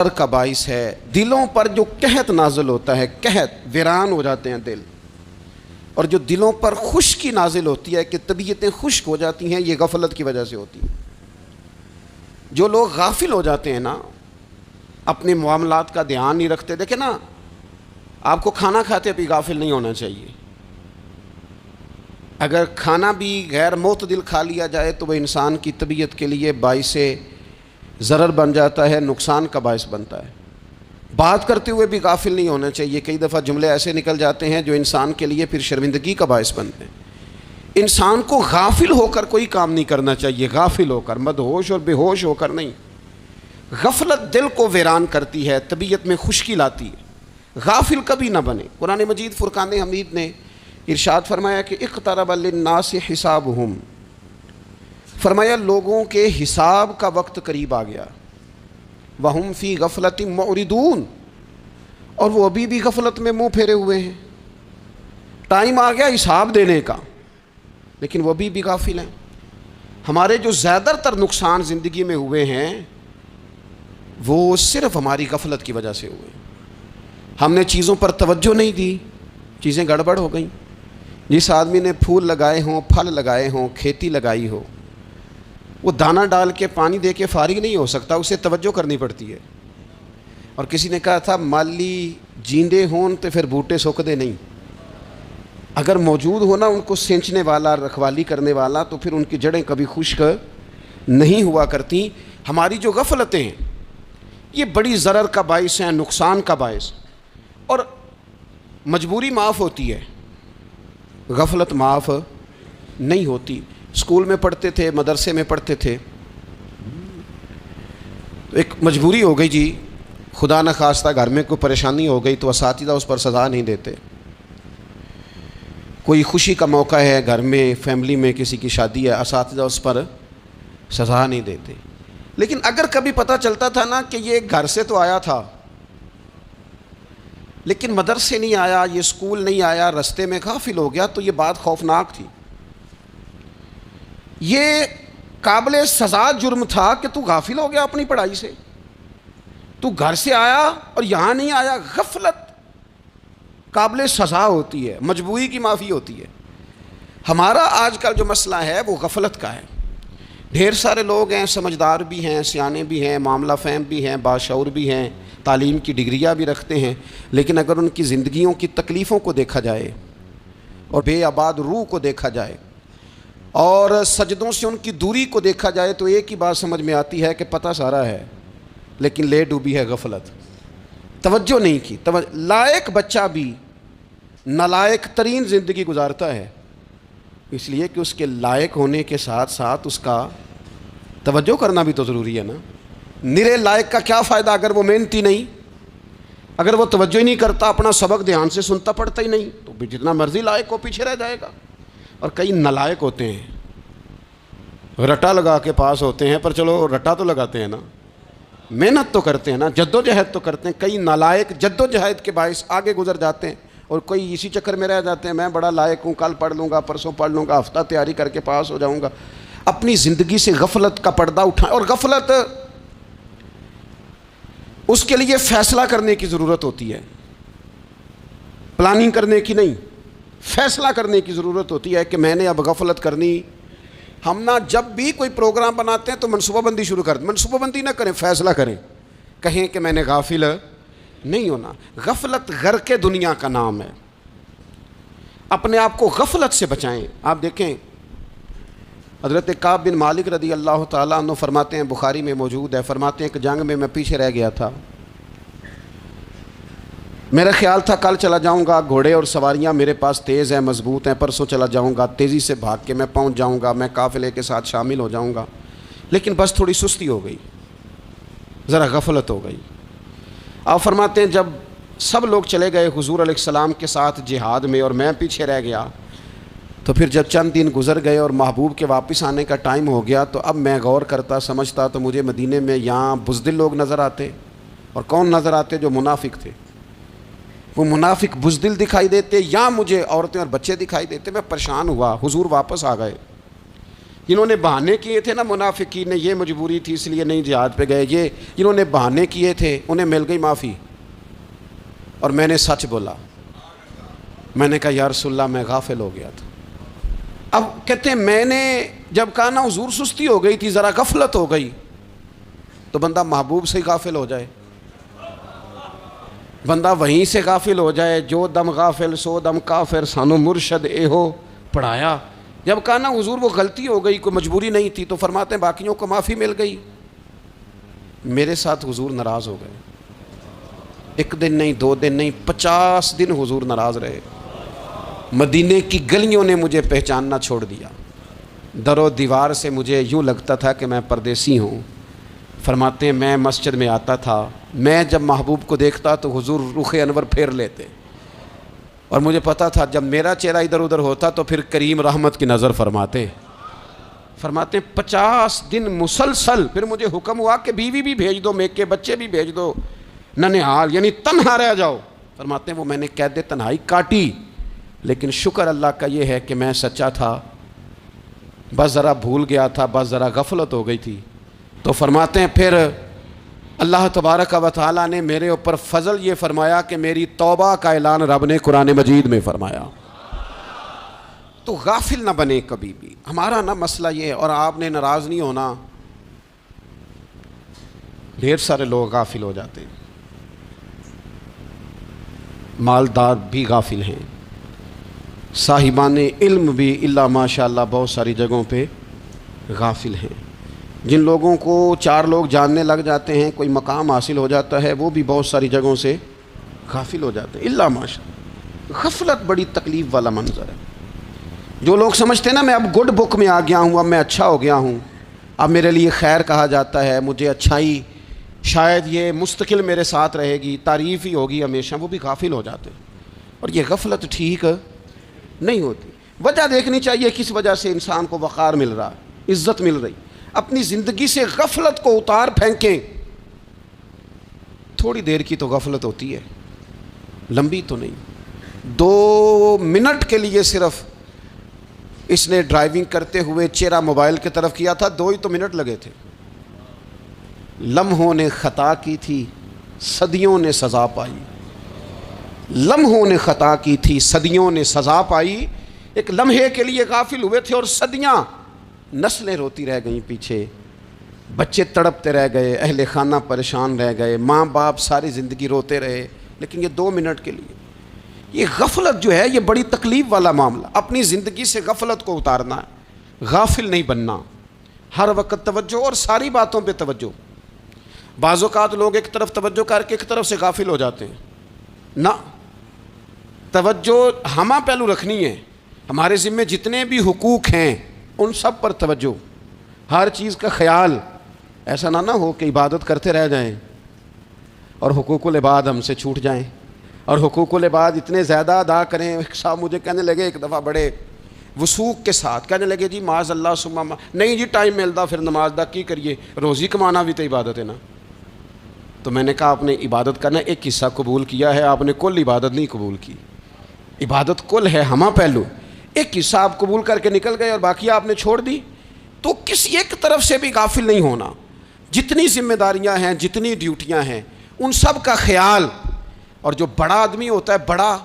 کا باعث ہے۔ دلوں پر جو قحط نازل ہوتا ہے، قحط، ویران ہو جاتے ہیں دل، اور جو دلوں پر خشکی نازل ہوتی ہے کہ طبیعتیں خشک ہو جاتی ہیں، یہ غفلت کی وجہ سے ہوتی ہیں۔ جو لوگ غافل ہو جاتے ہیں نا، اپنے معاملات کا دھیان نہیں رکھتے، دیکھیں نا، آپ کو کھانا کھاتے بھی غافل نہیں ہونا چاہیے۔ اگر کھانا بھی غیر معتدل کھا لیا جائے تو وہ انسان کی طبیعت کے لیے باعث ضرر بن جاتا ہے، نقصان کا باعث بنتا ہے۔ بات کرتے ہوئے بھی غافل نہیں ہونا چاہیے، کئی دفعہ جملے ایسے نکل جاتے ہیں جو انسان کے لیے پھر شرمندگی کا باعث بنتے ہیں۔ انسان کو غافل ہو کر کوئی کام نہیں کرنا چاہیے، غافل ہو کر، مدہوش اور بے ہوش ہو کر نہیں۔ غفلت دل کو ویران کرتی ہے، طبیعت میں خشکی لاتی ہے۔ غافل کبھی نہ بنے۔ قرآن مجید فرقان حمید نے ارشاد فرمایا کہ اقترب للناس حسابہم، فرمایا لوگوں کے حساب کا وقت قریب آ گیا۔ وہم فی غفلۃ معرضون، اور وہ ابھی بھی غفلت میں منہ پھیرے ہوئے ہیں۔ ٹائم آ گیا حساب دینے کا، لیکن وہ بھی غافل ہیں۔ ہمارے جو زیادہ تر نقصان زندگی میں ہوئے ہیں وہ صرف ہماری غفلت کی وجہ سے ہوئے۔ ہم نے چیزوں پر توجہ نہیں دی، چیزیں گڑبڑ ہو گئیں۔ جس آدمی نے پھول لگائے ہوں، پھل لگائے ہوں، کھیتی لگائی ہو، وہ دانہ ڈال کے پانی دے کے فارغ نہیں ہو سکتا، اسے توجہ کرنی پڑتی ہے۔ اور کسی نے کہا تھا مالی جیندے ہون تو پھر بوٹے سکدے نہیں، اگر موجود ہونا ان کو سینچنے والا، رکھوالی کرنے والا، تو پھر ان کی جڑیں کبھی خشک نہیں ہوا کرتی۔ ہماری جو غفلتیں ہیں یہ بڑی ضرر کا باعث ہیں، نقصان کا باعث۔ اور مجبوری معاف ہوتی ہے، غفلت معاف نہیں ہوتی۔ اسکول میں پڑھتے تھے، مدرسے میں پڑھتے تھے، تو ایک مجبوری ہو گئی جی، خدا نخواستہ گھر میں کوئی پریشانی ہو گئی تو اساتذہ اس پر سزا نہیں دیتے۔ کوئی خوشی کا موقع ہے گھر میں، فیملی میں کسی کی شادی ہے، اساتذہ اس پر سزا نہیں دیتے۔ لیکن اگر کبھی پتہ چلتا تھا نا کہ یہ گھر سے تو آیا تھا لیکن مدرسے نہیں آیا، یہ اسکول نہیں آیا، رستے میں غافل ہو گیا، تو یہ بات خوفناک تھی۔ یہ قابل سزا جرم تھا کہ تو غافل ہو گیا اپنی پڑھائی سے، تو گھر سے آیا اور یہاں نہیں آیا۔ غفلت قابل سزا ہوتی ہے، مجبوری کی معافی ہوتی ہے۔ ہمارا آج کل جو مسئلہ ہے وہ غفلت کا ہے۔ ڈھیر سارے لوگ ہیں، سمجھدار بھی ہیں، سیانے بھی ہیں، معاملہ فہم بھی ہیں، باشعور بھی ہیں، تعلیم کی ڈگریاں بھی رکھتے ہیں، لیکن اگر ان کی زندگیوں کی تکلیفوں کو دیکھا جائے اور بے آباد روح کو دیکھا جائے اور سجدوں سے ان کی دوری کو دیکھا جائے تو ایک ہی بات سمجھ میں آتی ہے کہ پتہ سارا ہے لیکن لے ڈوبی ہے غفلت، توجہ نہیں کی۔ لائق بچہ بھی نالائق ترین زندگی گزارتا ہے، اس لیے کہ اس کے لائق ہونے کے ساتھ ساتھ اس کا توجہ کرنا بھی تو ضروری ہے نا۔ نرے لائق کا کیا فائدہ اگر وہ محنتی نہیں، اگر وہ توجہ ہی نہیں کرتا، اپنا سبق دھیان سے سنتا پڑھتا ہی نہیں، تو بھی جتنا مرضی لائق ہو پیچھے رہ جائے گا۔ اور کئی نالائق ہوتے ہیں، رٹا لگا کے پاس ہوتے ہیں، پر چلو رٹا تو لگاتے ہیں نا، محنت تو کرتے ہیں نا، جد و جہد تو کرتے ہیں۔ کئی نالائق جد و جہد کے باعث آگے گزر جاتے ہیں اور کوئی اسی چکر میں رہ جاتے ہیں، میں بڑا لائق ہوں، کل پڑھ لوں گا، پرسوں پڑھ لوں گا، ہفتہ تیاری کر کے پاس ہو جاؤں گا۔ اپنی زندگی سے غفلت کا پردہ اٹھائیں۔ اور غفلت، اس کے لیے فیصلہ کرنے کی ضرورت ہوتی ہے، پلاننگ کرنے کی نہیں، فیصلہ کرنے کی ضرورت ہوتی ہے کہ میں نے اب غفلت کرنی۔ ہم نہ جب بھی کوئی پروگرام بناتے ہیں تو منصوبہ بندی شروع کر دیں، منصوبہ بندی نہ کریں، فیصلہ کریں، کہیں کہ میں نے غافل نہیں ہونا۔ غفلت غرق دنیا کا نام ہے، اپنے آپ کو غفلت سے بچائیں۔ آپ دیکھیں حضرت کعب بن مالک رضی اللہ تعالیٰ عنہ فرماتے ہیں، بخاری میں موجود ہے، فرماتے ہیں کہ جنگ میں پیچھے رہ گیا تھا، میرا خیال تھا کل چلا جاؤں گا، گھوڑے اور سواریاں میرے پاس تیز ہیں، مضبوط ہیں، پرسوں چلا جاؤں گا، تیزی سے بھاگ کے میں پہنچ جاؤں گا، میں قافلے کے ساتھ شامل ہو جاؤں گا، لیکن بس تھوڑی سستی ہو گئی، ذرا غفلت ہو گئی۔ آپ فرماتے ہیں جب سب لوگ چلے گئے حضور علیہ السلام کے ساتھ جہاد میں اور میں پیچھے رہ گیا، تو پھر جب چند دن گزر گئے اور محبوب کے واپس آنے کا ٹائم ہو گیا تو اب میں غور کرتا سمجھتا تو مجھے مدینے میں یہاں بزدل لوگ نظر آتے، اور کون نظر آتے؟ جو منافق تھے، وہ منافق بزدل دکھائی دیتے، یا مجھے عورتیں اور بچے دکھائی دیتے۔ میں پریشان ہوا، حضور واپس آ گئے، جنہوں نے بہانے کیے تھے نا منافقین نے، یہ مجبوری تھی اس لیے نہیں جہاد پہ گئے، یہ جنہوں نے بہانے کیے تھے انہیں مل گئی معافی، اور میں نے سچ بولا، میں نے کہا یا رسول اللہ میں غافل ہو گیا تھا۔ اب کہتے ہیں میں نے جب کہا نا حضور سستی ہو گئی تھی، ذرا غفلت ہو گئی، تو بندہ محبوب سے ہی غافل ہو جائے، بندہ وہیں سے غافل ہو جائے، جو دم غافل سو دم کافر، سانو مرشد اے ہو پڑھایا۔ جب کہا نا حضور وہ غلطی ہو گئی، کوئی مجبوری نہیں تھی، تو فرماتے ہیں باقیوں کو معافی مل گئی، میرے ساتھ حضور ناراض ہو گئے، ایک دن نہیں، 2 دن نہیں، 50 دن حضور ناراض رہے۔ مدینے کی گلیوں نے مجھے پہچاننا چھوڑ دیا، در و دیوار سے مجھے یوں لگتا تھا کہ میں پردیسی ہوں۔ فرماتے ہیں میں مسجد میں آتا تھا، میں جب محبوب کو دیکھتا تو حضور رخ انور پھیر لیتے، اور مجھے پتا تھا جب میرا چہرہ ادھر ادھر ہوتا تو پھر کریم رحمت کی نظر فرماتے ہیں 50 دن مسلسل۔ پھر مجھے حکم ہوا کہ بیوی بھی بھیج دو، میک کے بچے بھی بھیج دو، ننہال یعنی تنہا رہ جاؤ۔ فرماتے ہیں وہ میں نے قید تنہائی کاٹی، لیکن شکر اللہ کا یہ ہے کہ میں سچا تھا، بس ذرا بھول گیا تھا، بس ذرا غفلت ہو گئی تھی۔ تو فرماتے ہیں پھر اللہ تبارک و تعالیٰ نے میرے اوپر فضل یہ فرمایا کہ میری توبہ کا اعلان رب نے قرآن مجید میں فرمایا۔ تو غافل نہ بنے کبھی بھی، ہمارا نہ مسئلہ یہ ہے، اور آپ نے ناراض نہیں ہونا، ڈھیر سارے لوگ غافل ہو جاتے ہیں، مالدار بھی غافل ہیں، صاحبان علم بھی اللہ ماشاء اللہ بہت ساری جگہوں پہ غافل ہیں۔ جن لوگوں کو 4 لوگ جاننے لگ جاتے ہیں، کوئی مقام حاصل ہو جاتا ہے، وہ بھی بہت ساری جگہوں سے غافل ہو جاتے ہیں، اللہ ماشاء اللہ۔ غفلت بڑی تکلیف والا منظر ہے۔ جو لوگ سمجھتے ہیں نا میں اب گڈ بک میں آ گیا ہوں، اب میں اچھا ہو گیا ہوں، اب میرے لیے خیر کہا جاتا ہے، مجھے اچھائی شاید یہ مستقل میرے ساتھ رہے گی، تعریف ہی ہوگی ہمیشہ، وہ بھی غافل ہو جاتے ہیں، اور یہ غفلت ٹھیک نہیں ہوتی۔ وجہ دیکھنی چاہیے کس وجہ سے انسان کو وقار مل رہا، عزت مل رہی۔ اپنی زندگی سے غفلت کو اتار پھینکیں، تھوڑی دیر کی تو غفلت ہوتی ہے، لمبی تو نہیں۔ 2 منٹ کے لیے صرف اس نے ڈرائیونگ کرتے ہوئے چہرہ موبائل کی طرف کیا تھا، 2 ہی تو منٹ لگے تھے۔ لمحوں نے خطا کی تھی، صدیوں نے سزا پائی، لمحوں نے خطا کی تھی، صدیوں نے سزا پائی۔ ایک لمحے کے لیے غافل ہوئے تھے اور صدیاں، نسلیں روتی رہ گئیں پیچھے، بچے تڑپتے رہ گئے، اہل خانہ پریشان رہ گئے، ماں باپ ساری زندگی روتے رہے، لیکن یہ 2 منٹ کے لیے۔ یہ غفلت جو ہے یہ بڑی تکلیف والا معاملہ۔ اپنی زندگی سے غفلت کو اتارنا ہے، غافل نہیں بننا، ہر وقت توجہ اور ساری باتوں پہ توجہ۔ بعض اوقات لوگ ایک طرف توجہ کر کے ایک طرف سے غافل ہو جاتے ہیں، نہ، توجہ ہمہ پہلو رکھنی ہے۔ ہمارے ذمہ جتنے بھی حقوق ہیں ان سب پر توجہ، ہر چیز کا خیال، ایسا نہ ہو کہ عبادت کرتے رہ جائیں اور حقوق العباد ہم سے چھوٹ جائیں، اور حقوق العباد اتنے زیادہ ادا کریں۔ صاحب مجھے کہنے لگے ایک دفعہ بڑے وثوق کے ساتھ، کہنے لگے جی معاذ اللہ سما نہیں جی ٹائم ملتا پھر نماز دا کی کریے، روزی کمانا بھی تو عبادت ہے نا۔ تو میں نے کہا آپ نے عبادت کرنا ایک حصہ قبول کیا ہے، آپ نے کل عبادت نہیں قبول کی۔ عبادت کل ہے، ہمہ پہلو، ایک حصہ آپ قبول کر کے نکل گئے اور باقی آپ نے چھوڑ دی۔ تو کسی ایک طرف سے بھی غافل نہیں ہونا، جتنی ذمہ داریاں ہیں، جتنی ڈیوٹیاں ہیں، ان سب کا خیال۔ اور جو بڑا آدمی ہوتا ہے، بڑا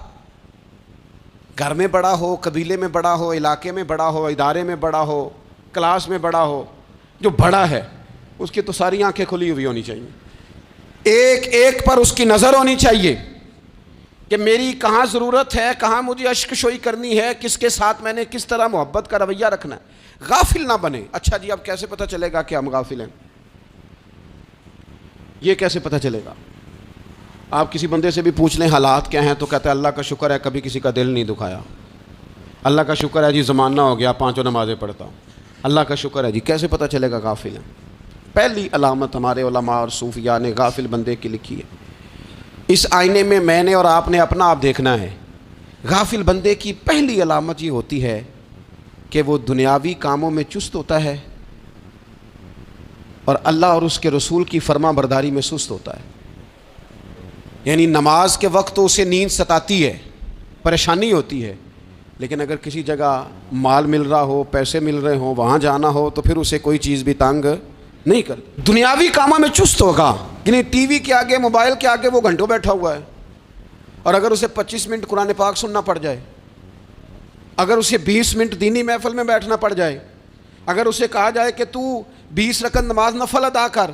گھر میں بڑا ہو، قبیلے میں بڑا ہو، علاقے میں بڑا ہو، ادارے میں بڑا ہو، کلاس میں بڑا ہو، جو بڑا ہے اس کی تو ساری آنکھیں کھلی ہوئی ہونی چاہیے، ایک ایک پر اس کی نظر ہونی چاہیے کہ میری کہاں ضرورت ہے، کہاں مجھے اشک شوئی کرنی ہے، کس کے ساتھ میں نے کس طرح محبت کا رویہ رکھنا ہے۔ غافل نہ بنے۔ اچھا جی اب کیسے پتہ چلے گا کہ ہم غافل ہیں؟ یہ کیسے پتہ چلے گا؟ آپ کسی بندے سے بھی پوچھ لیں حالات کیا ہیں تو کہتا ہے اللہ کا شکر ہے کبھی کسی کا دل نہیں دکھایا، اللہ کا شکر ہے جی زمانہ ہو گیا 5 نمازیں پڑھتا ہوں، اللہ کا شکر ہے جی۔ کیسے پتہ چلے گا غافل ہیں؟ پہلی علامت ہمارے علماء اور صوفیاء نے غافل بندے کی لکھی ہے۔ اس آئینے میں نے اور آپ نے اپنا آپ دیکھنا ہے۔ غافل بندے کی پہلی علامت یہ ہوتی ہے کہ وہ دنیاوی کاموں میں چست ہوتا ہے اور اللہ اور اس کے رسول کی فرما برداری میں سست ہوتا ہے۔ یعنی نماز کے وقت تو اسے نیند ستاتی ہے، پریشانی ہوتی ہے، لیکن اگر کسی جگہ مال مل رہا ہو، پیسے مل رہے ہوں، وہاں جانا ہو تو پھر اسے کوئی چیز بھی تنگ نہیں کر. دنیاوی کاموں میں چست ہوگا، یعنی ٹی وی کے آگے، موبائل کے آگے وہ گھنٹوں بیٹھا ہوا ہے، اور اگر اسے 25 منٹ قرآن پاک سننا پڑ جائے، اگر اسے 20 منٹ دینی محفل میں بیٹھنا پڑ جائے، اگر اسے کہا جائے کہ تو 20 رکعت نماز نفل ادا کر،